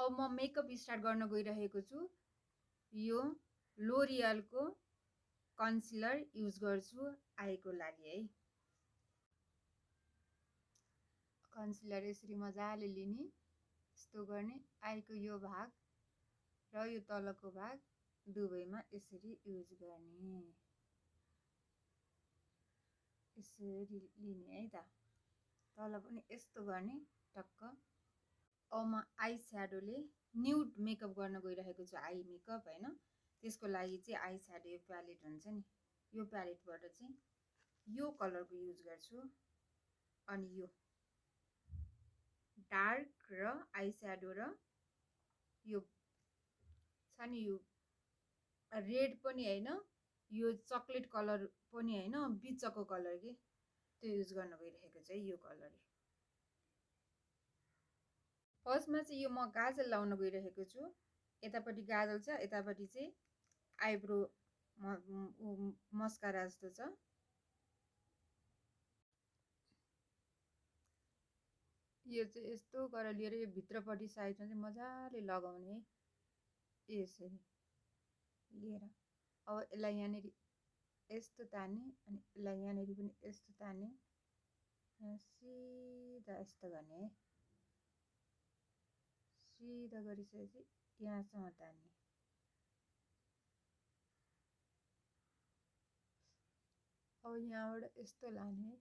अब म makeup start गर्न गइरहेको छु। यो लोरियलको कन्सिलर युज गर्छु आईको लागि है। कन्सिलर यसरी मजाले लिने, यस्तो गर्ने, आईको यो भाग र यो तलको भाग दुवैमा यसरी युज गर्ने, यसरी लिने है त। तल पनि यस्तो गर्ने टक्क। अब म आई स्याडोले न्युड मेकअप गर्न गइरहेको छु, आई मेकअप हैन। त्यसको लागि चाहिँ आई स्याडो यो प्यालेट हुन्छ नि, यो प्यालेटबाट चाहिँ यो कलरको युज गर्छु। अनि यो डार्क र आई स्याडो र यो छ नि, यो रेड पनि हैन, यो चकलेट कलर पनि हैन, बिचको कलर के, त्यो युज गर्न गइरहेको छु है, यो कलर। फर्स्टमा चाहिँ यो म गाजल लाउन गइरहेको छु। यतापट्टि गाजल छ, यतापट्टि चाहिँ आइब्रो मस्कारा जस्तो छ। यो चाहिँ यस्तो गरेर लिएर यो भित्रपट्टि साइडमा चाहिँ मजाले लगाउने है, यसरी लिएर। अब यसलाई यहाँनिर यस्तो तान्ने, अनि यसलाई यहाँनिर पनि यस्तो तान्ने, यहाँ सिधा यस्तो गर्ने है, सिधा गरिसकेपछि यहाँसम्म तान्ने। अब यहाँबाट यस्तो लाने है,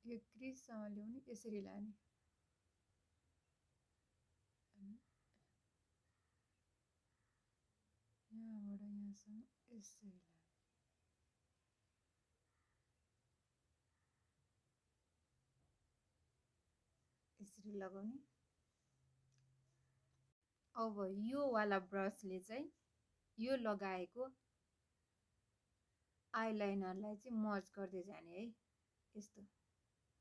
यो क्रिजसम्म ल्याउने, यसरी लाने, यहाँबाट यहाँसम्म यसरी लाने। यसरी लगाउने। अब यो वाला ब्रसले चाहिँ यो लगाएको आइलाइनरलाई चाहिँ मर्ज गर्दै जाने है, यस्तो।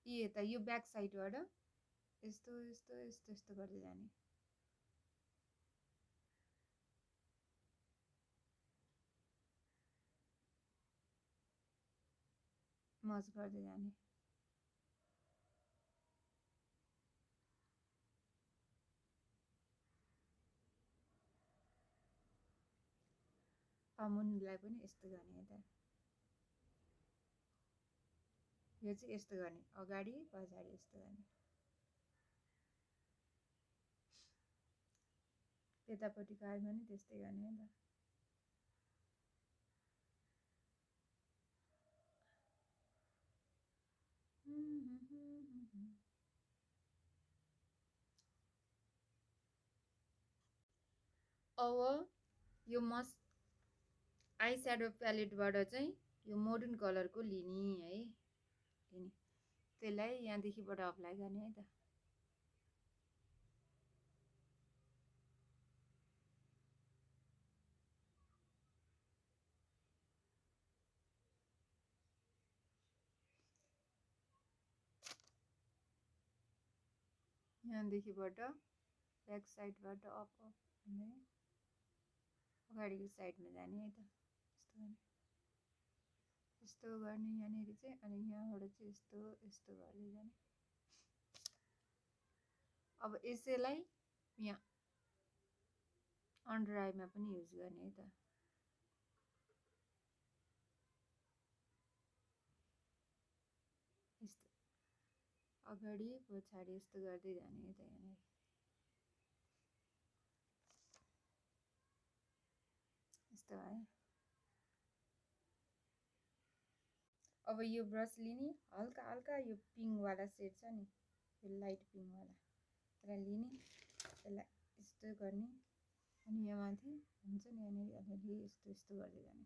यता यो ब्याक साइडबाट यस्तो यस्तो यस्तो यस्तो गर्दै जाने, मर्ज गर्दै जाने। मुनिलाई पनि यस्तो गर्ने यता, यो चाहिँ यस्तो गर्ने, अगाडि पछाडि यस्तो गर्ने। यतापट्टिको आइमा नि त्यस्तै गर्ने है त। अब यो आई स्याडो प्यालेटबाट चाहिँ यो मोडर्न कलरको लिने है, लिने, त्यसलाई यहाँदेखिबाट अप्लाई गर्ने है त। यहाँदेखिबाट ब्याक साइडबाट अप अप हुँदै अगाडिको साइडमा जाने है त, यस्तो गर्ने, यस्तो गर्ने यहाँनिर चाहिँ, अनि यहाँबाट चाहिँ यस्तो यस्तो गर्दै जाने। अब यसैलाई यहाँ अन्डर आईमा पनि युज गर्ने है त। यस्तो अगाडि पछाडि यस्तो गर्दै जाने है त, यहाँनिर यस्तो भयो। अब यो ब्रस लिने, हल्का हल्का यो पिङ्कवाला सेड छ नि, यो लाइट पिङ्कवाला, त्यसलाई लिने, त्यसलाई यस्तो गर्ने, अनि यहाँ माथि हुन्छ नि यहाँनिर अलिअलि यस्तो यस्तो गर्दै जाने,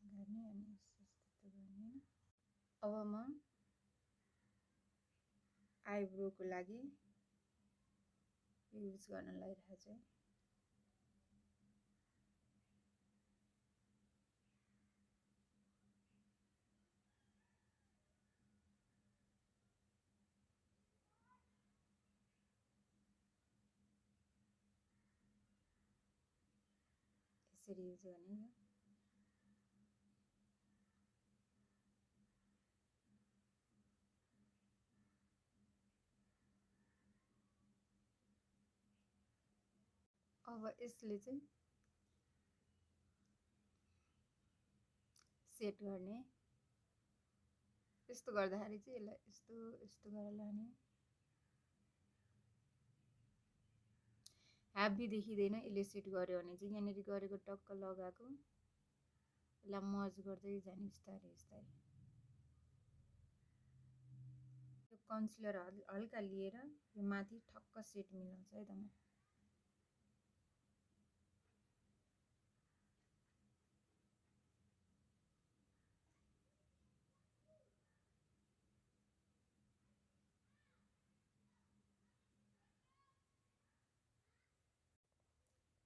गर्ने, अनि यस्तो यस्तो गर्ने। अब म आइब्रोको लागि युज गर्न लागिरहेको छु है। यसरी युज गर्ने, अब यसले चाहिँ सेट गर्ने, यस्तो गर्दाखेरि चाहिँ यसलाई यस्तो यस्तो गरेर लाने, ह्याभी देखिँदैन। यसले सेट गर्यो भने चाहिँ यहाँनिर गरेको टक्क लगाएको यसलाई मर्ज गर्दै जाने बिस्तारै बिस्तारै। यो कन्सिलर हल्का लिएर यो माथि ठक्क सेट मिलाउँछ है त म।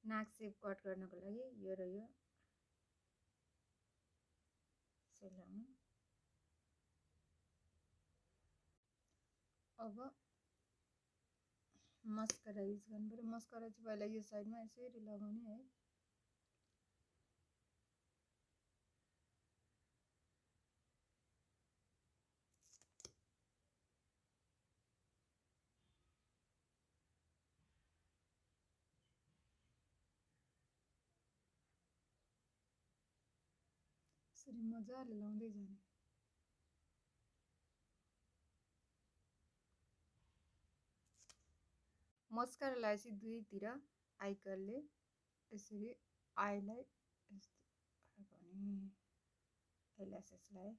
नाक सेप कट गर्नको लागि यो र यो सेलाउनु। अब मस्करा युज गर्नु पर्यो। मस्करा चाहिँ पहिला यो साइडमा यसरी लगाउने है। यसरी मजाले लाउँदै जाने। मस्करा लगाएपछि दुईतिर आइकलले यसरी आईलाई यस्तो फर्काउने, आइल्यासेसलाई।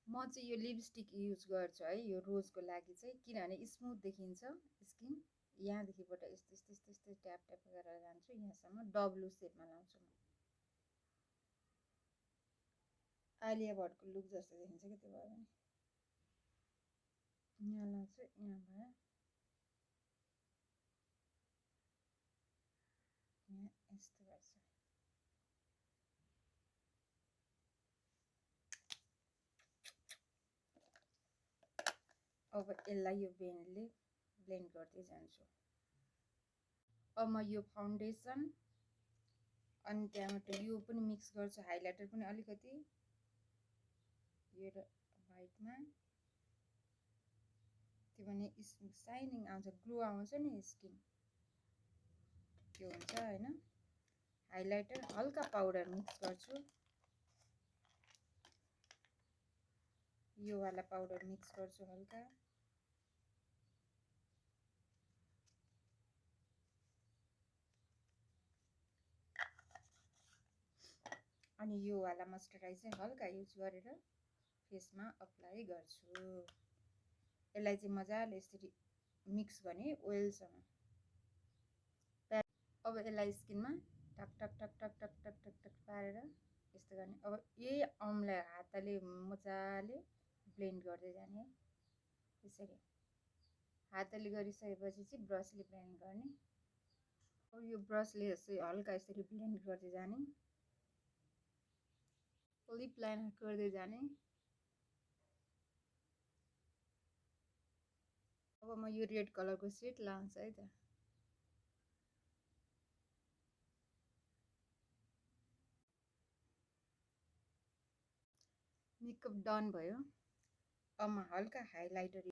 म चाहिँ यो लिपस्टिक युज गर्छु है यो रोजको लागि चाहिँ, किनभने स्मुथ देखिन्छ स्किन। यहाँदेखिबाट यस्तो यस्तो यस्तो यस्तो ट्याप ट्याप गरेर जान्छु यहाँसम्म, डब्लु सेपमा लाउँछु म। आलिया भट्टको लुक जस्तो देखिन्छ कि त्यो भयो भने यहाँ लाउँछु, यहाँ भयो, यहाँ यस्तो गर्छु। अब यसलाई यो पेनले ब्लेन्ड गर्दै जान्छु। अब म यो फाउन्डेसन अनि त्यहाँबाट यो पनि मिक्स गर्छु, हाइलाइटर पनि अलिकति यो र व्हाइटमा। त्यो भने साइनिङ आउँछ, ग्लो आउँछ नि स्किन, त्यो हुन्छ हैन। हाइलाइटर हल्का पाउडर मिक्स गर्छु, यो वाला पाउडर मिक्स गर्छु हल्का। अनि यो वाला मोइस्चराइजर हल्का युज गरेर फेसमा अप्लाई गर्छु। यसलाई चाहिँ मजाले यसरी मिक्स गर्ने ओइलसँग। अब यसलाई स्किनमा टक टक टक टक टक टक टक टक पारेर यस्तो गर्ने। अब यही अमलाई हातले मजाले ब्लेन्ड गर्दै जाने है। त्यसरी हातले गरिसकेपछि चाहिँ ब्रसले ब्लेन्ड गर्ने। अब यो ब्रसले हल्का यसरी ब्लेन्ड गर्दै जाने, लिप लाइनर गर्दै जाने। अब म यो रेड कलरको सेट लाउँछु है त। मेकअप डन भयो। अब म हल्का हाइलाइटर